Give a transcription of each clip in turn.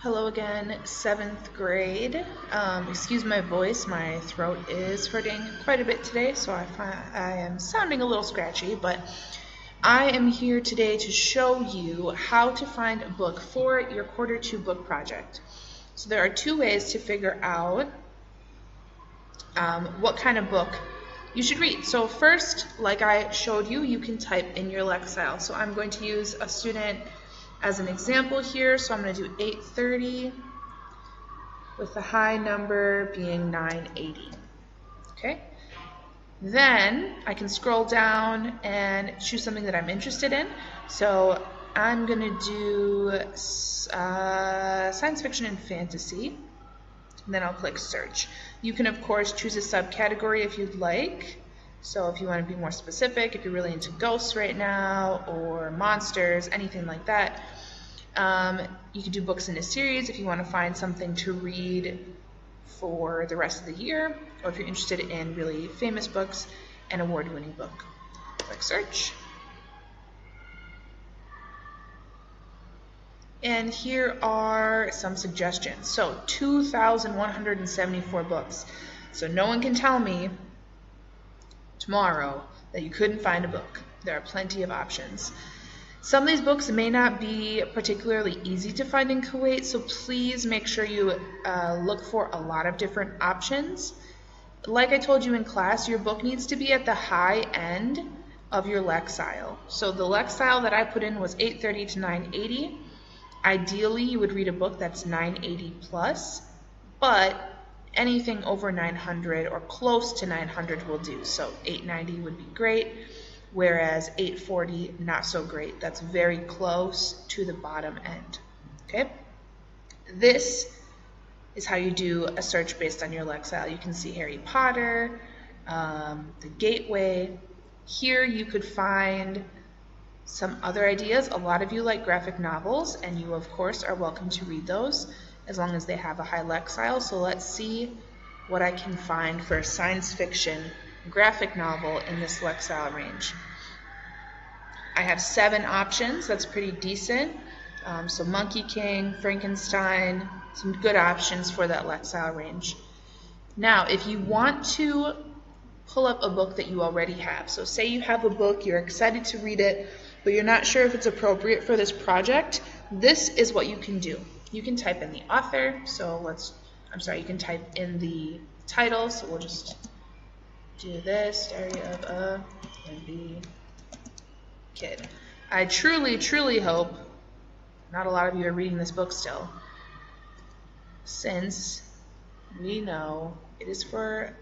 Hello again, 7th grade. Excuse my voice, my throat is hurting quite a bit today, so I am sounding a little scratchy, but I am here today to show you how to find a book for your quarter 2 book project. So there are two ways to figure out what kind of book you should read. So first, like I showed you, you can type in your Lexile. So I'm going to use a student as an example here. So I'm going to do 830 with the high number being 980. Okay. Then I can scroll down and choose something that I'm interested in. So I'm going to do science fiction and fantasy. And then I'll click search. You can of course choose a subcategory if you'd like. So if you want to be more specific, if you're really into ghosts right now or monsters, anything like that. You can do books in a series if you want to find something to read for the rest of the year, or if you're interested in really famous books, an award-winning book. Click search. And here are some suggestions. So 2,174 books. So no one can tell me tomorrow that you couldn't find a book. There are plenty of options. Some of these books may not be particularly easy to find in Kuwait, so please make sure you look for a lot of different options. Like I told you in class, your book needs to be at the high end of your Lexile. So the Lexile that I put in was 830 to 980. Ideally, you would read a book that's 980 plus, but anything over 900 or close to 900 will do. So 890 would be great, whereas 840, not so great. That's very close to the bottom end. Okay? This is how you do a search based on your Lexile. You can see Harry Potter, The Gateway. Here you could find some other ideas. A lot of you like graphic novels, and you of course are welcome to read those as long as they have a high Lexile. So let's see what I can find for a science fiction graphic novel in this Lexile range. I have 7 options. That's pretty decent. So Monkey King, Frankenstein, some good options for that Lexile range. Now, if you want to pull up a book that you already have, so say you have a book, you're excited to read it, but you're not sure if it's appropriate for this project, this is what you can do. You can type in the author, you can type in the title, so we'll just do this, Diary of a Wimpy Kid. I truly, truly hope not a lot of you are reading this book still, since we know it is for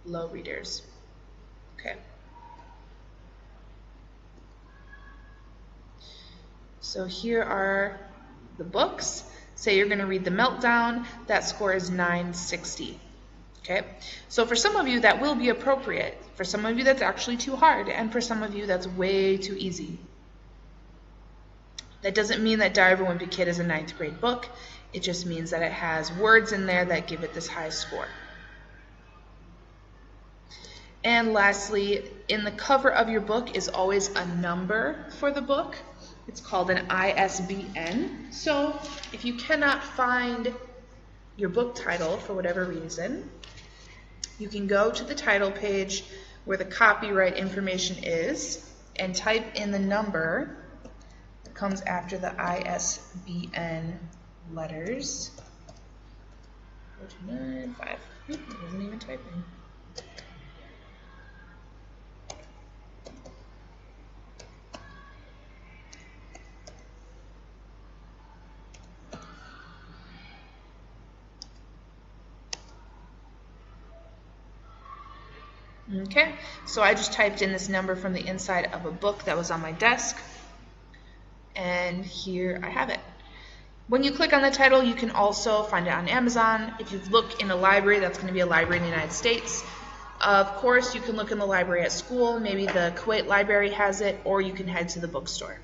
low readers. Okay. So here are the books. Say you're going to read The Meltdown. That score is 960. Okay. So for some of you that will be appropriate. For some of you that's actually too hard. And for some of you that's way too easy. That doesn't mean that Diary of a Wimpy Kid is a 9th grade book. It just means that it has words in there that give it this high score. And lastly, in the cover of your book is always a number for the book. It's called an ISBN. So if you cannot find your book title for whatever reason, you can go to the title page where the copyright information is and type in the number that comes after the ISBN letters. 4295. It wasn't even typing. Okay, so I just typed in this number from the inside of a book that was on my desk, and here I have it. When you click on the title, you can also find it on Amazon. If you look in a library, that's going to be a library in the United States. Of course, you can look in the library at school. Maybe the Kuwait library has it, or you can head to the bookstore.